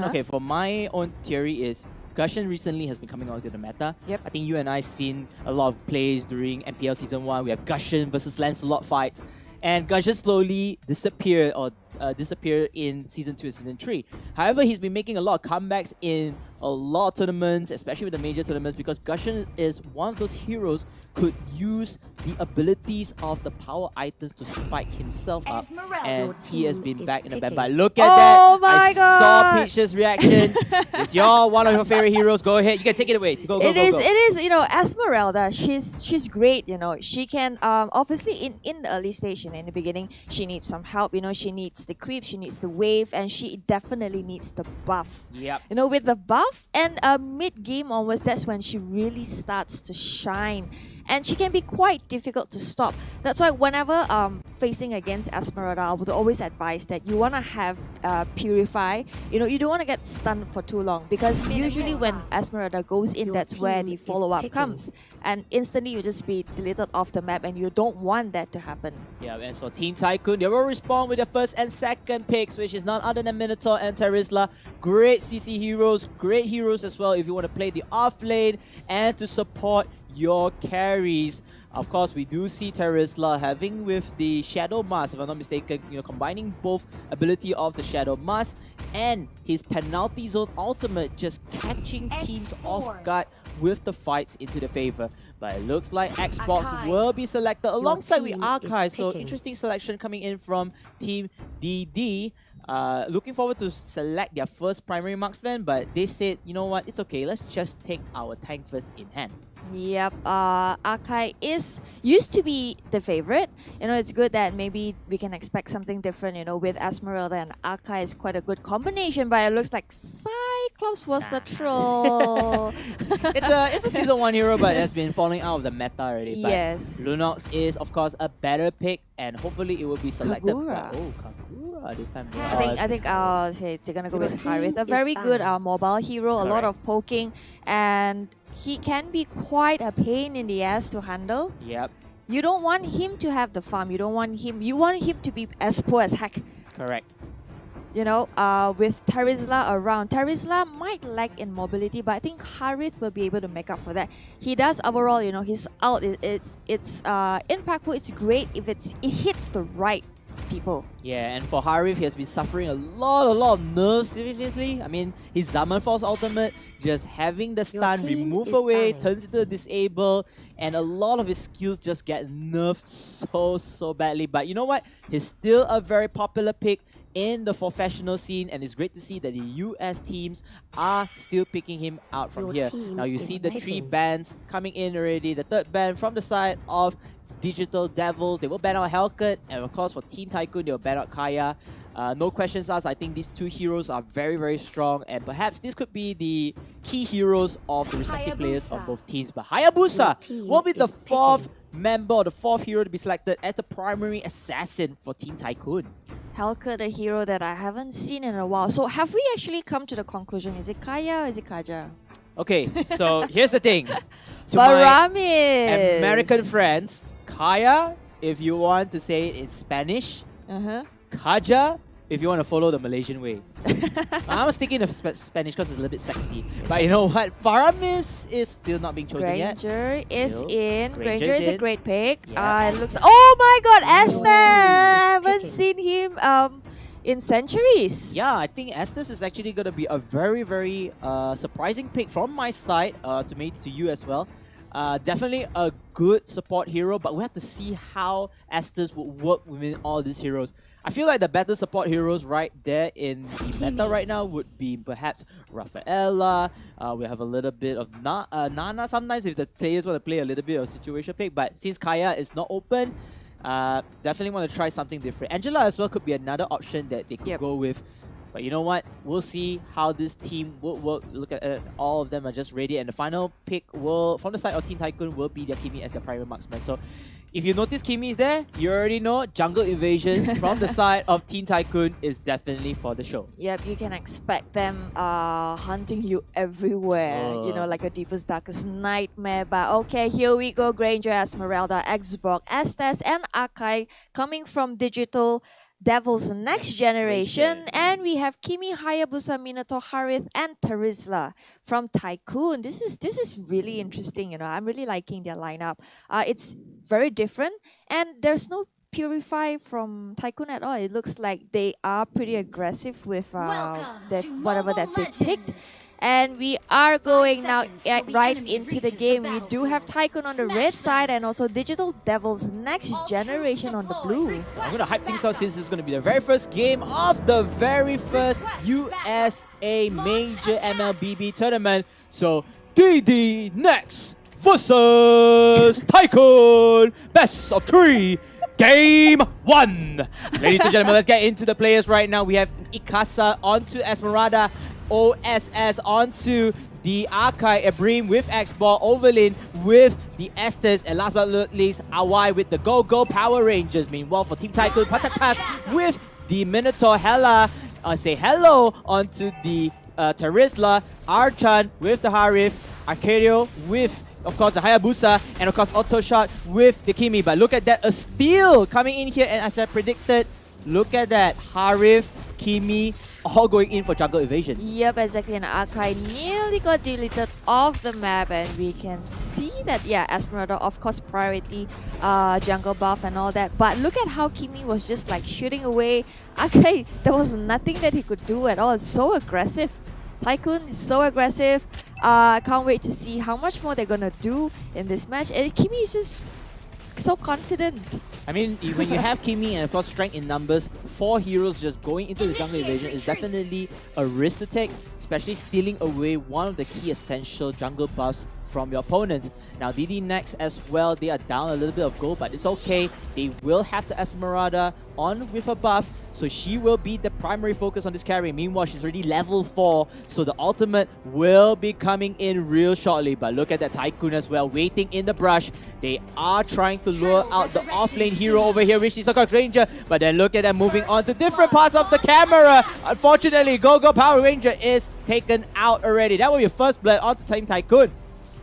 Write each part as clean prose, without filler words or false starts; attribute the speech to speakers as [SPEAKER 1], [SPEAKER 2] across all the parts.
[SPEAKER 1] Okay, for my own theory is Gusion recently has been coming onto the meta.
[SPEAKER 2] Yep.
[SPEAKER 1] I think you and I seen a lot of plays during MPL Season 1. We have Gusion versus Lancelot fights. And Gusion slowly disappeared in Season 2 and Season 3. However, he's been making a lot of comebacks in a lot of tournaments, especially with the major tournaments, because Gusion is one of those heroes could use the abilities of the power items to spike himself up. And he has been back in the ban. But look at that!
[SPEAKER 2] Oh my God!
[SPEAKER 1] Saw Peach's reaction. It's one of your favorite heroes. Go ahead. You can take it away. Go.
[SPEAKER 2] It is, you know, Esmeralda, she's great, you know. She can, obviously in the early stage, in the beginning, she needs some help, you know, she needs the creep, she needs the wave, and she definitely needs the buff.
[SPEAKER 1] Yep.
[SPEAKER 2] You know, with the buff and mid-game onwards, that's when she really starts to shine. And she can be quite difficult to stop. That's why whenever facing against Esmeralda, I would always advise that you want to have Purify. You know, you don't want to get stunned for too long, because usually when Esmeralda goes in, that's where the follow-up comes. And instantly you just be deleted off the map, and you don't want that to happen.
[SPEAKER 1] Yeah, and so Team Tycoon, they will respond with their first and second picks, which is none other than Minotaur and Terizla. Great CC heroes, great heroes as well if you want to play the off lane and to support your carries. Of course, we do see Terizla having with the Shadow Mask, if I'm not mistaken, you know, combining both ability of the Shadow Mask and his penalty zone ultimate, just catching teams off guard with the fights into the favor. But it looks like Xbox will be selected alongside with Archive. So interesting selection coming in from Team DD. Looking forward to select their first primary marksman, but they said, you know what, it's okay, let's just take our tank first in hand.
[SPEAKER 2] Yep, Akai used to be the favorite. You know, it's good that maybe we can expect something different, you know, with Esmeralda and Akai is quite a good combination, but it looks like Cyclops was a troll.
[SPEAKER 1] It's a Season 1 hero, but it has been falling out of the meta already. But
[SPEAKER 2] yes.
[SPEAKER 1] Lunox is, of course, a better pick, and hopefully it will be selected.
[SPEAKER 2] Kagura.
[SPEAKER 1] Kagura this time.
[SPEAKER 2] I think they're gonna go with Harith, a very good mobile hero, a lot of poking, and he can be quite a pain in the ass to handle.
[SPEAKER 1] Yep.
[SPEAKER 2] You don't want him to have the farm. You want him to be as poor as heck.
[SPEAKER 1] Correct.
[SPEAKER 2] You know, with Terizla around, Terizla might lack in mobility, but I think Harith will be able to make up for that. He does overall, you know, his ult it's impactful. It's great if it hits the right people.
[SPEAKER 1] Yeah, and for Harith, he has been suffering a lot of nerves seriously. I mean, his Zaman Force ultimate, just having the stun remove away, turns into a disable, and a lot of his skills just get nerfed so badly. But you know what? He's still a very popular pick in the professional scene, and it's great to see that the US teams are still picking him out from here. Now you see the 3 bans coming in already. The third ban from the side of Digital Devils, they will ban out Hellcat, and of course for Team Tycoon, they will ban out Kaya. No questions asked, I think these 2 heroes are very strong, and perhaps this could be the key heroes of the respective players of both teams. But Hayabusa will be the 4th member, or the 4th hero to be selected as the primary assassin for Team Tycoon.
[SPEAKER 2] Hellcat, a hero that I haven't seen in a while. So have we actually come to the conclusion? Is it Kaya or is it Kaja?
[SPEAKER 1] Okay, so here's the thing. To
[SPEAKER 2] Paramis!
[SPEAKER 1] my American friends, Kaya, if you want to say it in Spanish, Kaja, if you want to follow the Malaysian way. I'm sticking to Spanish because it's a little bit sexy. But you know what? Faramis is still not being chosen yet.
[SPEAKER 2] Granger is in. Granger is a great pick.
[SPEAKER 1] Yeah.
[SPEAKER 2] It looks. Oh my God, Estes! I haven't seen him in centuries.
[SPEAKER 1] Yeah, I think Estes is actually going to be a very surprising pick from my side, to me, to you as well. Definitely a good support hero, but we have to see how Estes would work within all these heroes. I feel like the better support heroes right there in the meta right now would be perhaps Rafaela. We have a little bit of Nana sometimes if the players want to play a little bit of situation pick, but since Kaya is not open, definitely want to try something different. Angela as well could be another option that they could go with. But you know what? We'll see how this team will work. Look at it. All of them are just ready. And the final pick will, from the side of Team Tycoon, will be their Kimi as their primary marksman. So if you notice Kimi is there, you already know Jungle Invasion from the side of Team Tycoon is definitely for the show.
[SPEAKER 2] Yep, you can expect them hunting you everywhere. You know, like a deepest, darkest nightmare. But okay, here we go. Granger, Esmeralda, Xbox, Estes, and Akai coming from Digital Devil's Next Generation, and we have Kimi, Hayabusa, Minato, Harith, and Terizla from Tycoon. This is really interesting. You know, I'm really liking their lineup. It's very different, and there's no Purify from Tycoon at all. It looks like they are pretty aggressive with whatever that they picked. And we are going now right into the game. We do have Tycoon on the red side and also Digital Devils Next Generation on the blue.
[SPEAKER 1] So I'm going to hype things up since it's going to be the very first game of the very first USA Major MLBB tournament. So Ddnex versus Tycoon. Best of 3. Game 1. Ladies and gentlemen, let's get into the players right now. We have Ikasa onto Esmeralda, OSS onto the Arkai, Abrim with X-Ball, Overlin with the Estes, and last but not least, Awai with the Go Power Rangers. Meanwhile, for Team Tycoon, Patatas with the Minotaur, Hella, say hello onto the Terizla, Archan with the Harith, Arcadio with, of course, the Hayabusa, and of course, Auto Shot with the Kimi. But look at that, a steal coming in here, and as I predicted, look at that, Harith, Kimi, all going in for jungle evasions.
[SPEAKER 2] Yep, exactly. And Arkai nearly got deleted off the map, and we can see that, yeah, Esmeralda, of course, priority jungle buff and all that. But look at how Kimi was just like shooting away. Arkai, there was nothing that he could do at all. It's so aggressive. Tycoon is so aggressive. I can't wait to see how much more they're gonna do in this match. And Kimi is just so confident.
[SPEAKER 1] I mean, when you have Kimi and of course strength in numbers, 4 heroes just going into the jungle evasion is definitely a risk to take, especially stealing away one of the key essential jungle buffs from your opponents. Now Ddnex as well, they are down a little bit of gold, but it's okay. They will have the Esmeralda on with a buff, so she will be the primary focus on this carry. Meanwhile, she's already level 4, so the ultimate will be coming in real shortly. But look at that Tycoon as well, waiting in the brush. They are trying to lure out the offlane hero over here, which is a Ranger, but then look at them moving on to different parts of the camera. Unfortunately, Go Power Ranger is taken out already. That will be a first blood onto Team Tycoon.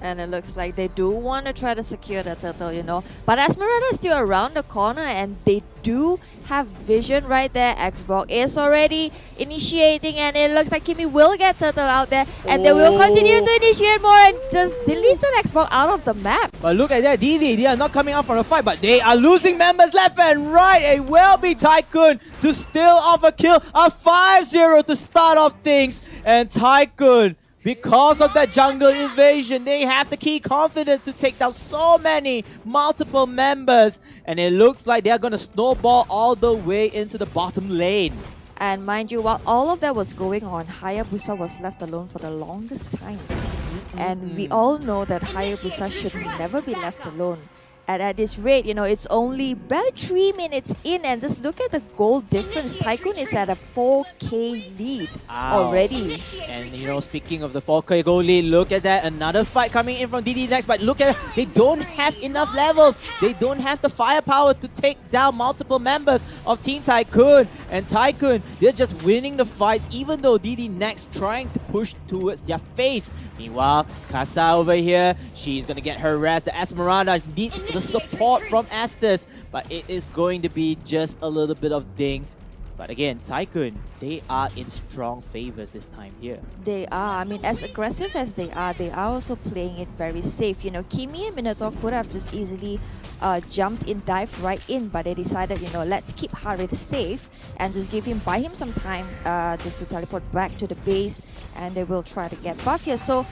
[SPEAKER 2] And it looks like they do want to try to secure the turtle, you know. But Esmeralda is still around the corner, and they do have vision right there. Xbox is already initiating, and it looks like Kimi will get turtle out there, and they will continue to initiate more and just delete the Xbox out of the map.
[SPEAKER 1] But look at that, they are not coming out from the fight, but they are losing members left and right. It will be Tycoon to steal off a kill, a 5-0 to start off things, and Tycoon, because of that jungle invasion, they have the key confidence to take down so many multiple members. And it looks like they're going to snowball all the way into the bottom lane.
[SPEAKER 2] And mind you, while all of that was going on, Hayabusa was left alone for the longest time. And we all know that Hayabusa should never be left alone. And at this rate, you know, it's only barely 3 minutes in, and just look at the goal difference. Tycoon is at a 4k lead already.
[SPEAKER 1] And you know, speaking of the 4k goal lead, look at that, another fight coming in from Ddnex, but look at, they don't have enough levels. They don't have the firepower to take down multiple members of Team Tycoon. And Tycoon, they're just winning the fights, even though Ddnex trying to push towards their face. Meanwhile, Kasa over here, she's gonna get her rest. The Esmeralda needs the support from Estes, but it is going to be just a little bit of ding. But again, Tycoon, they are in strong favors this time here.
[SPEAKER 2] They are. I mean, as aggressive as they are also playing it very safe. You know, Kimi and Minotaur could have just easily jumped in, dived right in, but they decided, you know, let's keep Harith safe and just buy him some time just to teleport back to the base, and they will try to get back here. So,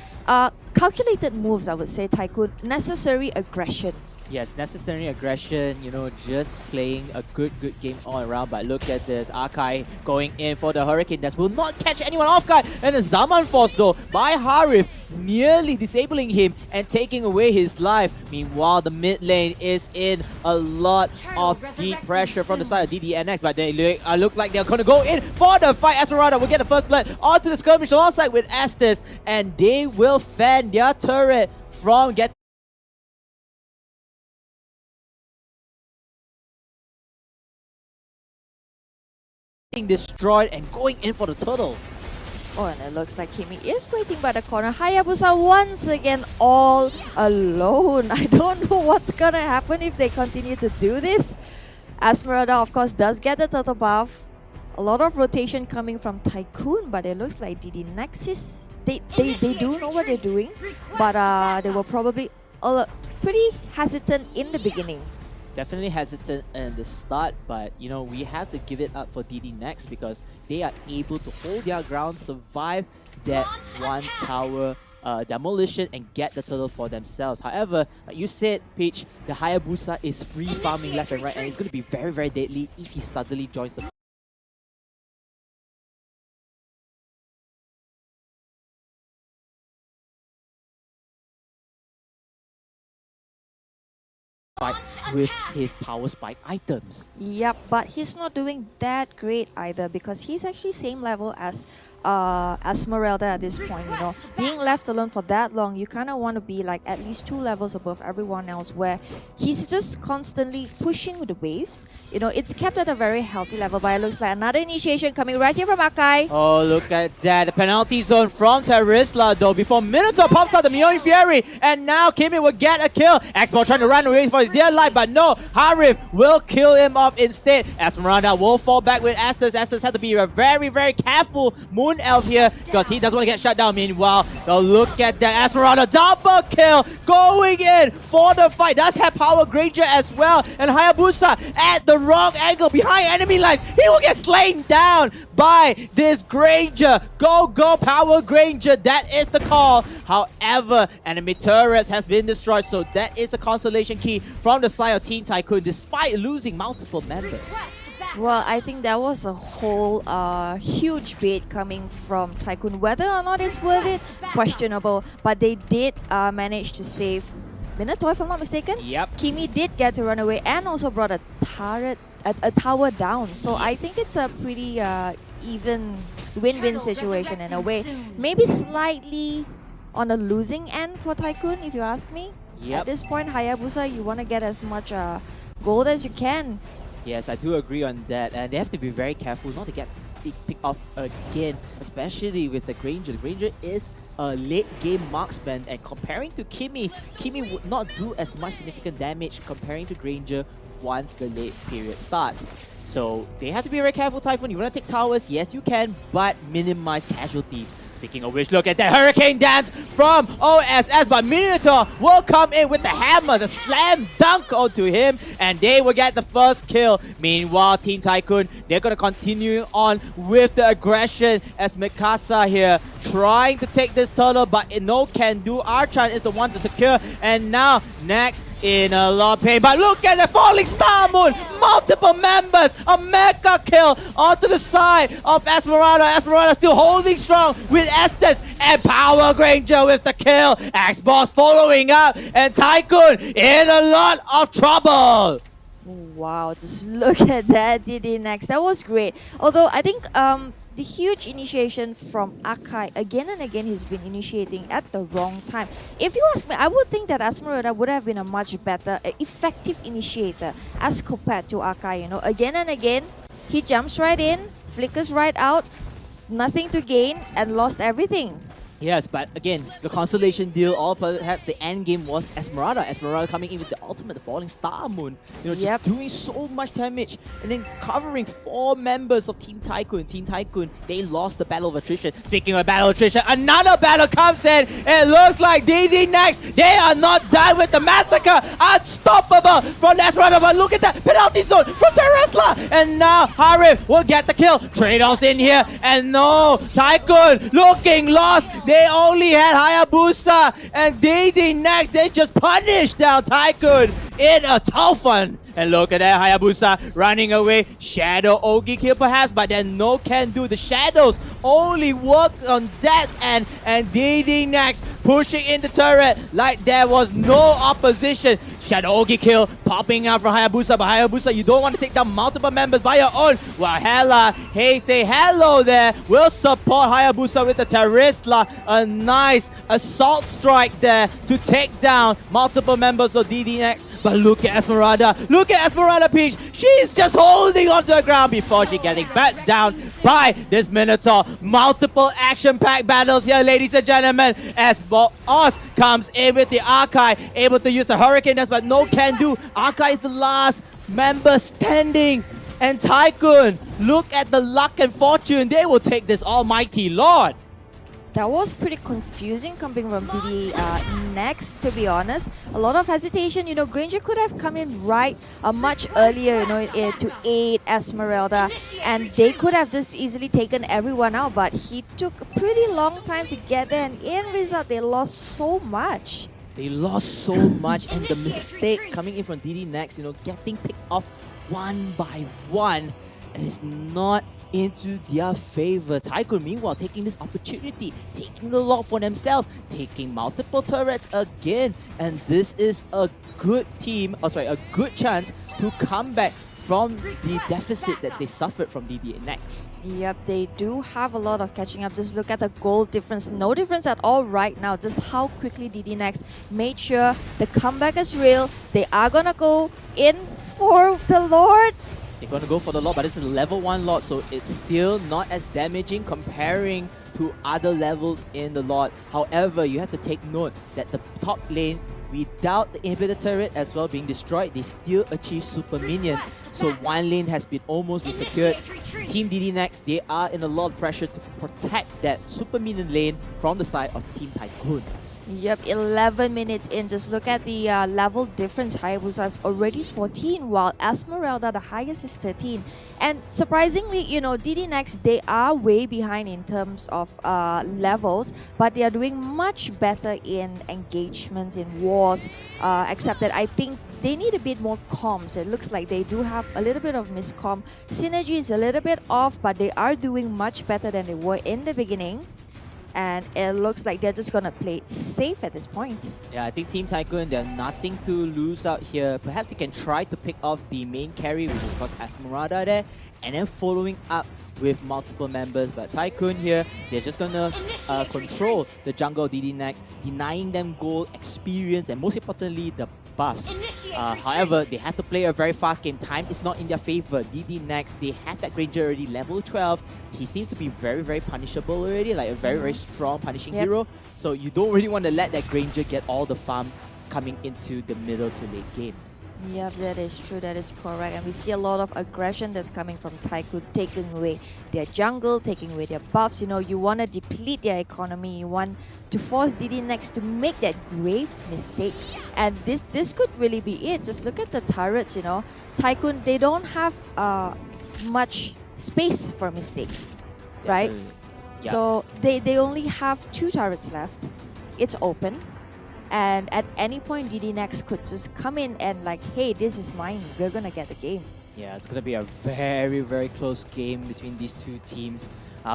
[SPEAKER 2] calculated moves, I would say, Tycoon. Necessary aggression.
[SPEAKER 1] Yes, necessary aggression, you know, just playing a good game all around. But look at this, Arkai going in for the Hurricane that will not catch anyone off guard. And the Zaman Force though, by Harith, nearly disabling him and taking away his life. Meanwhile, the mid lane is in a lot of deep pressure from the side of Ddnex, but they look like they're gonna go in for the fight. Esmeralda will get the first blood onto the skirmish alongside with Estes, and they will fan their turret from getting destroyed and going in for the turtle.
[SPEAKER 2] Oh, and it looks like Kimi is waiting by the corner. Hayabusa once again all alone. I don't know what's gonna happen if they continue to do this. Esmeralda, of course, does get the turtle buff. A lot of rotation coming from Tycoon, but it looks like Ddnex is... They do know what they're doing, but they were probably pretty hesitant in the beginning.
[SPEAKER 1] Definitely hesitant in the start, but you know, we have to give it up for Ddnex because they are able to hold their ground, survive that one tower demolition and get the turtle for themselves. However, like you said, Peach, the Hayabusa is free farming left and right, and it's going to be very, very deadly if he steadily joins the fight with his power spike items.
[SPEAKER 2] Yep, but he's not doing that great either because he's actually same level as Esmeralda at this point, you know. Being left alone for that long, you kind of want to be like at least 2 levels above everyone else, where he's just constantly pushing with the waves. You know, it's kept at a very healthy level, but it looks like another initiation coming right here from Akai.
[SPEAKER 1] Oh, look at that. The penalty zone from Terisla though before Minotaur pops out the Mioni Fury, and now Kimi will get a kill. Expo trying to run away for his dear life, but no, Harif will kill him off instead. Esmeralda will fall back with Estes. Estes had to be a very, very careful Moon Elf here because he doesn't want to get shut down. Meanwhile, look at that. Esmeralda double kill going in for the fight. Does have Power Granger as well. And Hayabusa at the wrong angle behind enemy lines. He will get slain down by this Granger. Go, go, Power Granger. That is the call. However, enemy turrets has been destroyed. So that is a consolation key from the side of Team Tycoon despite losing multiple members.
[SPEAKER 2] Well, I think that was a whole huge bait coming from Tycoon. Whether or not it's worth it, questionable. But they did manage to save Minotaur, if I'm not mistaken.
[SPEAKER 1] Yep.
[SPEAKER 2] Kimi did get to run away and also brought a turret, a tower down. So I think it's a pretty even win-win situation in a way. Maybe slightly on a losing end for Tycoon, if you ask me.
[SPEAKER 1] Yep.
[SPEAKER 2] At this point, Hayabusa, you want to get as much gold as you can.
[SPEAKER 1] Yes, I do agree on that, and they have to be very careful not to get picked off again, especially with the Granger. The Granger is a late game marksman, and comparing to Kimi, Kimi would not do as much significant damage comparing to Granger once the late period starts. So they have to be very careful, Typhoon. You want to take towers? Yes, you can, but minimize casualties. Speaking of which, look at that Hurricane Dance from OSS, but Minotaur will come in with the hammer, the slam dunk onto him, and they will get the first kill. Meanwhile, Team Tycoon, they're going to continue on with the aggression as Mikasa here trying to take this turtle, but no can do. Archan is the one to secure, and now Next in a lot of pain. But look at the falling star moon! Multiple members! A mega kill onto the side of Esmeralda. Esmeralda still holding strong with Estes and Power Granger with the kill. Xbox following up, and Tycoon in a lot of trouble.
[SPEAKER 2] Wow, just look at that Ddnex. That was great. Although I think the huge initiation from Akai, again and again he's been initiating at the wrong time. If you ask me, I would think that Esmeralda would have been a much better, effective initiator as compared to Akai. You know, again and again, he jumps right in, flickers right out, nothing to gain, and lost everything.
[SPEAKER 1] Yes, but again, the consolation deal, or perhaps the end game was Esmeralda. Esmeralda coming in with the ultimate, the falling star moon. You know, just doing so much damage and then covering 4 members of Team Tycoon. Team Tycoon, they lost the battle of attrition. Speaking of battle of attrition, another battle comes in. It looks like Ddnex, they are not done with the massacre. Unstoppable from Esmeralda, but look at that penalty zone from Terisla. And now Harif will get the kill. Trade-offs in here, and no, Tycoon looking lost. They only had Hayabusa, and Ddnex, they just punished down Tycoon in a tough one. And look at that, Hayabusa running away. Shadow Ogi kill perhaps, but then no can do. The shadows only work on that end, and Ddnex pushing in the turret like there was no opposition. Shadow Ogi kill popping out from Hayabusa, but Hayabusa, you don't want to take down multiple members by your own. Well, Hella, hey, say hello there. We'll support Hayabusa with the Terisla. A nice assault strike there to take down multiple members of Ddnex. But look at Esmeralda. Look look at Esmeralda Peach. She's just holding onto the ground before she getting back down by this Minotaur. Multiple action-packed battles here, ladies and gentlemen, as Oz comes in with the Archive, able to use the Hurricane Dance, but no can do. Archive is the last member standing. And Tycoon, look at the luck and fortune. They will take this almighty lord.
[SPEAKER 2] That was pretty confusing coming from Ddnex, to be honest. A lot of hesitation. You know, Granger could have come in right much earlier, you know, to aid Esmeralda. And they could have just easily taken everyone out. But he took a pretty long time to get there. And in result, they lost so much.
[SPEAKER 1] They lost so much. And the mistake coming in from Ddnex, you know, getting picked off one by one. And it's not into their favor. Tycoon, meanwhile, taking this opportunity, taking the lot for themselves, taking multiple turrets again, and this is a good team, a good chance to come back from the deficit that they suffered from Ddnex.
[SPEAKER 2] Yep, they do have a lot of catching up. Just look at the goal difference. No difference at all right now. Just how quickly Ddnex made sure the comeback is real. They are gonna go in for the Lord.
[SPEAKER 1] They're going to go for the Lord, but it's a level 1 Lord, so it's still not as damaging comparing to other levels in the Lord. However, you have to take note that the top lane, without the inhibitor turret as well being destroyed, they still achieve super minions. So one lane has been almost been secured. Team Ddnex, they are in a lot of pressure to protect that super minion lane from the side of Team Tycoon.
[SPEAKER 2] Yep, 11 minutes in. Just look at the level difference. Hayabusa's already 14, while Esmeralda, the highest, is 13. And surprisingly, you know, Ddnex, they are way behind in terms of levels, but they are doing much better in engagements, in wars, except that I think they need a bit more comms. It looks like they do have a little bit of miscomm. Synergy is a little bit off, but they are doing much better than they were in the beginning. And it looks like they're just gonna play it safe at this point.
[SPEAKER 1] Yeah, I think Team Tycoon, they're nothing to lose out here. Perhaps they can try to pick off the main carry, which is of course Esmeralda there, and then following up with multiple members. But Tycoon here, they're just gonna control the jungle Ddnex, denying them gold, experience, and most importantly, the buffs. However, they have to play a very fast game. Time is not in their favor. Ddnex, they have that Granger already, level 12. He seems to be very, very punishable already, like a very, very strong punishing hero. So you don't really want to let that Granger get all the farm coming into the middle to late game.
[SPEAKER 2] Yep, that is true, that is correct. And we see a lot of aggression that's coming from Tycoon, taking away their jungle, taking away their buffs. You know, you want to deplete their economy. You want to force Ddnex to make that grave mistake. And this could really be it. Just look at the turrets, you know. Tycoon, they don't have much space for a mistake, right?
[SPEAKER 1] Yeah.
[SPEAKER 2] So they only have 2 turrets left. It's open. And at any point, Ddnex could just come in and like, hey, this is mine. We're gonna get the game.
[SPEAKER 1] Yeah, it's gonna be a very, very close game between these two teams.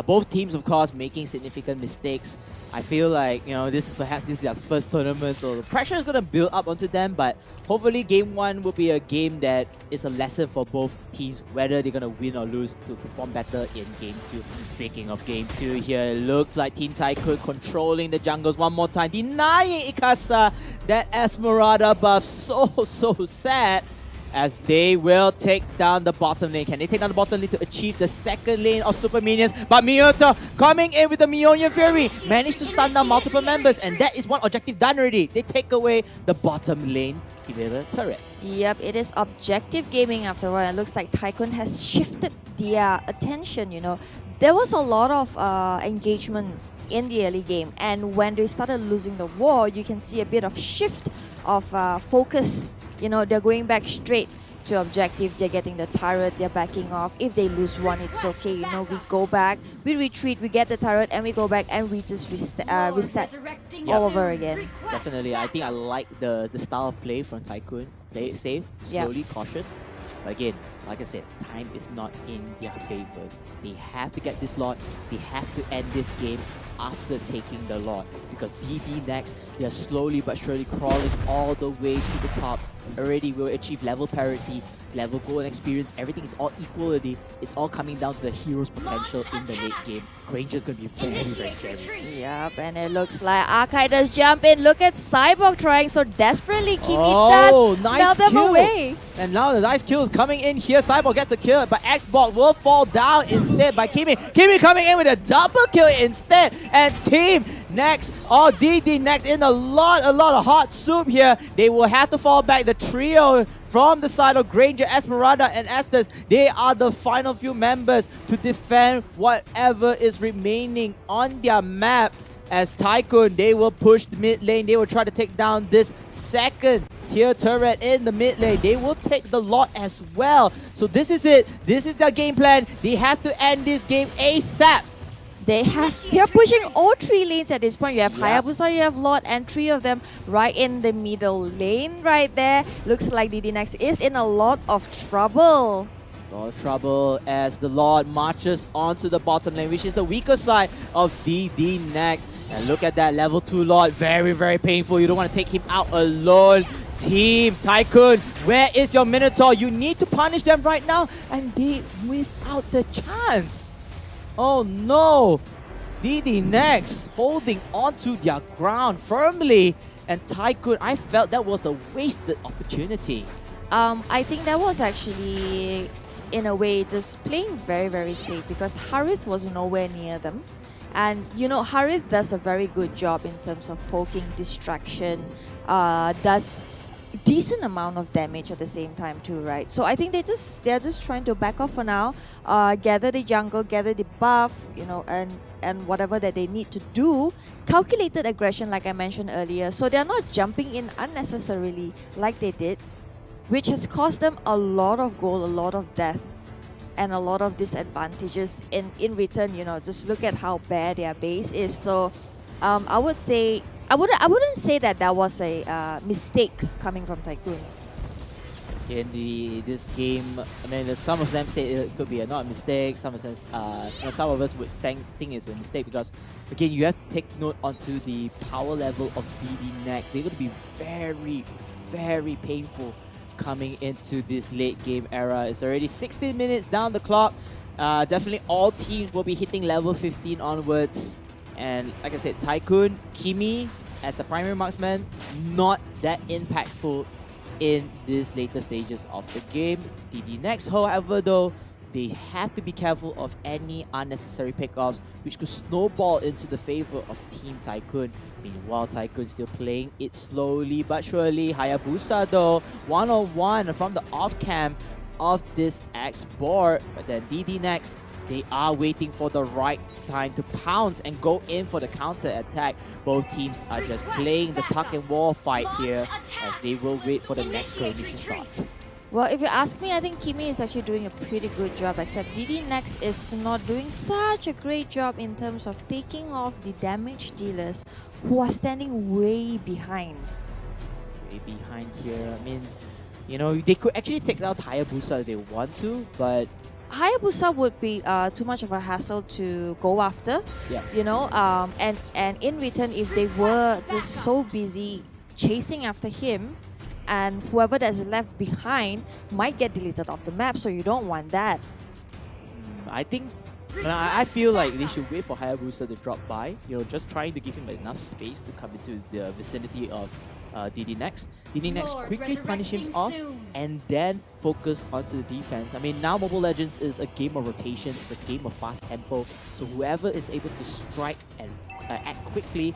[SPEAKER 1] Both teams, of course, making significant mistakes. I feel like, you know, this is their first tournament, so the pressure is gonna build up onto them. But hopefully, game 1 will be a game that is a lesson for both teams, whether they're gonna win or lose to perform better in game 2. Speaking of game 2 here, it looks like Team Tycoon controlling the jungles one more time, denying Ikasa that Esmeralda buff. So sad. As they will take down the bottom lane. Can they take down the bottom lane to achieve the second lane of Super Minions? But Miyota coming in with the Mionyan Fury managed to stun down multiple members, and that is one objective done already. They take away the bottom lane inhibitor turret.
[SPEAKER 2] Yep, it is objective gaming after all. It looks like Tycoon has shifted their attention, you know. There was a lot of engagement in the early game, and when they started losing the war, you can see a bit of shift of focus. You know, they're going back straight to objective. They're getting the turret. They're backing off. If they lose one, it's okay. You know, we go back, we retreat, we get the turret, and we go back, and we just restart all over again.
[SPEAKER 1] Definitely, I think I like the style of play from Tycoon. Play it safe, slowly, cautious. But again, like I said, time is not in their favor. They have to get this lot. They have to end this game after taking the lot, because Ddnex, they're slowly but surely crawling all the way to the top. Already will achieve level parity. level, gold and experience, everything is all equality. It's all coming down to the hero's potential in the late game. Granger's going to be very, very scary.
[SPEAKER 2] Yep, and it looks like Arkai does jump in. Look at Cyborg trying so desperately. Kimi does
[SPEAKER 1] nice
[SPEAKER 2] melt them
[SPEAKER 1] kill.
[SPEAKER 2] away.
[SPEAKER 1] And now the nice kill is coming in here. Cyborg gets the kill, but Xbox will fall down instead by Kimi. Kimi coming in with a double kill instead. And Team Next, Ddnex in a lot of hot soup here. They will have to fall back. The trio from the side of Granger, Esmeralda, and Estes, they are the final few members to defend whatever is remaining on their map. As Tycoon, they will push the mid lane. They will try to take down this second tier turret in the mid lane. They will take the lot as well. So this is it. This is their game plan. They have to end this game ASAP.
[SPEAKER 2] They're pushing all 3 lanes at this point. You have Hayabusa, you have Lord, and 3 of them right in the middle lane right there. Looks like Ddnex is in a lot of trouble.
[SPEAKER 1] A lot of trouble as the Lord marches onto the bottom lane, which is the weaker side of Ddnex. And look at that level 2 Lord. Very, very painful. You don't want to take him out alone. Team Tycoon, where is your Minotaur? You need to punish them right now. And they missed out the chance. Oh no! Ddnex holding onto their ground firmly. And Tycoon, I felt that was a wasted opportunity.
[SPEAKER 2] I think that was actually, in a way, just playing very, very safe because Harith was nowhere near them. And, you know, Harith does a very good job in terms of poking, distraction, does decent amount of damage at the same time too, right? So I think they're just trying to back off for now, gather the jungle, gather the buff, you know, and whatever that they need to do. Calculated aggression, like I mentioned earlier, so they're not jumping in unnecessarily like they did, which has cost them a lot of gold, a lot of death, and a lot of disadvantages in return. You know, just look at how bad their base is. So I would say I wouldn't say that was a mistake coming from Tycoon.
[SPEAKER 1] In this game, I mean, some of them say it could be not a mistake. Some of us, some of us would think it's a mistake because, again, you have to take note onto the power level of Ddnex. They're going to be very, very painful coming into this late game era. It's already 16 minutes down the clock. Definitely all teams will be hitting level 15 onwards. And like I said, Tycoon, Kimi as the primary marksman, not that impactful in these later stages of the game. Ddnex, however, though, they have to be careful of any unnecessary pickoffs, which could snowball into the favor of Team Tycoon. Meanwhile, Tycoon still playing it slowly but surely. Hayabusa, though, one-on-one from the off-cam of this X board. But then Ddnex, they are waiting for the right time to pounce and go in for the counter attack. Both teams are just playing the tuck and wall fight here as they will wait for the next coalition start.
[SPEAKER 2] Well, if you ask me, I think Kimi is actually doing a pretty good job, except Ddnex is not doing such a great job in terms of taking off the damage dealers who are standing way behind.
[SPEAKER 1] Way behind here. I mean, you know, they could actually take out Hayabusa if they want to, but
[SPEAKER 2] Hayabusa would be too much of a hassle to go after, you know, and in return, if they were just so busy chasing after him, and whoever that's left behind might get deleted off the map, so you don't want that.
[SPEAKER 1] I feel like they should wait for Hayabusa to drop by, you know, just trying to give him enough space to come into the vicinity of Ddnex. Ddnex quickly punish him off and then focus onto the defense. I mean, now Mobile Legends is a game of rotations, it's a game of fast tempo, so whoever is able to strike and act quickly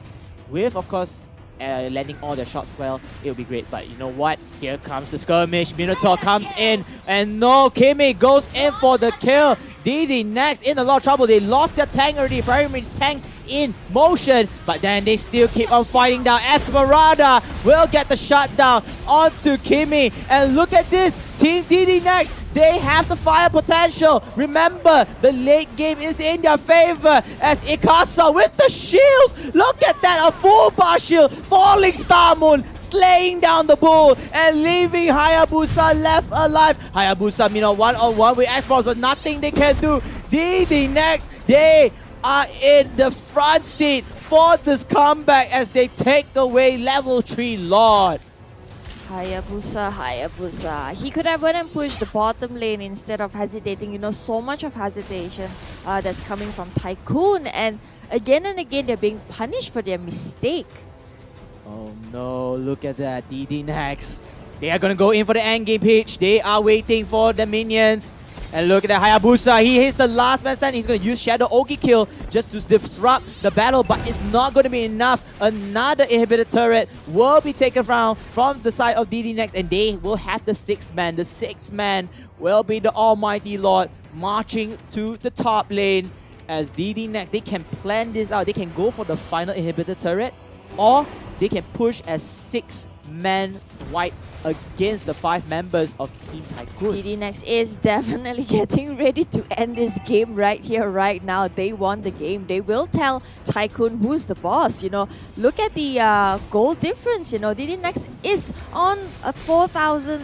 [SPEAKER 1] with, of course, landing all their shots well, it'll be great. But you know what? Here comes the skirmish. Minotaur comes in, and no, Kimi goes in for the kill. Ddnex in a lot of trouble. They lost their tank already, primary tank in motion, but then they still keep on fighting down. Esmeralda will get the shutdown onto Kimi, and look at this, Team Ddnex. They have the fire potential. Remember, the late game is in their favor as Ikasa with the shields. Look at that, a full bar shield. Falling Star Moon, slaying down the bull and leaving Hayabusa left alive. Hayabusa, you know, one-on-one with Xbox, but nothing they can do. Ddnex, they are in the front seat for this comeback as they take away level 3 Lord.
[SPEAKER 2] Hayabusa. He could have went and pushed the bottom lane instead of hesitating. You know, so much of hesitation that's coming from Tycoon. And again, they're being punished for their mistake.
[SPEAKER 1] Oh no, look at that. Ddnex. They are going to go in for the endgame pitch. They are waiting for the minions. And look at that Hayabusa. He hits the last man stand. He's going to use Shadow Ogi kill just to disrupt the battle, but it's not going to be enough. Another inhibitor turret will be taken from the side of Ddnex, and they will have the 6th man. The 6th man will be the Almighty Lord marching to the top lane as Ddnex. They can plan this out. They can go for the final inhibitor turret, or they can push as 6-man white against the 5 members of Team Tycoon.
[SPEAKER 2] Ddnex is definitely getting ready to end this game right here, right now. They won the game. They will tell Tycoon who's the boss. You know, look at the goal difference. You know, Ddnex is on a 4,000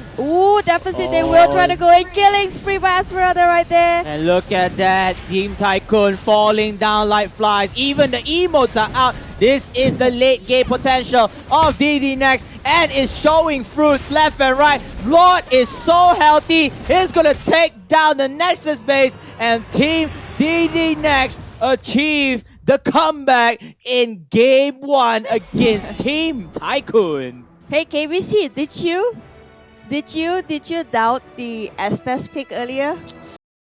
[SPEAKER 2] deficit. They will try to go in. Killing spree by Esmeralda right there.
[SPEAKER 1] And look at that, Team Tycoon falling down like flies. Even the emotes are out. This is the late game potential of Ddnex, and is showing fruits left and right. Lord is so healthy. He's going to take down the Nexus base, and Team Ddnex achieve the comeback in Game 1 against Team Tycoon.
[SPEAKER 2] Hey KBC, did you doubt the Estes pick earlier?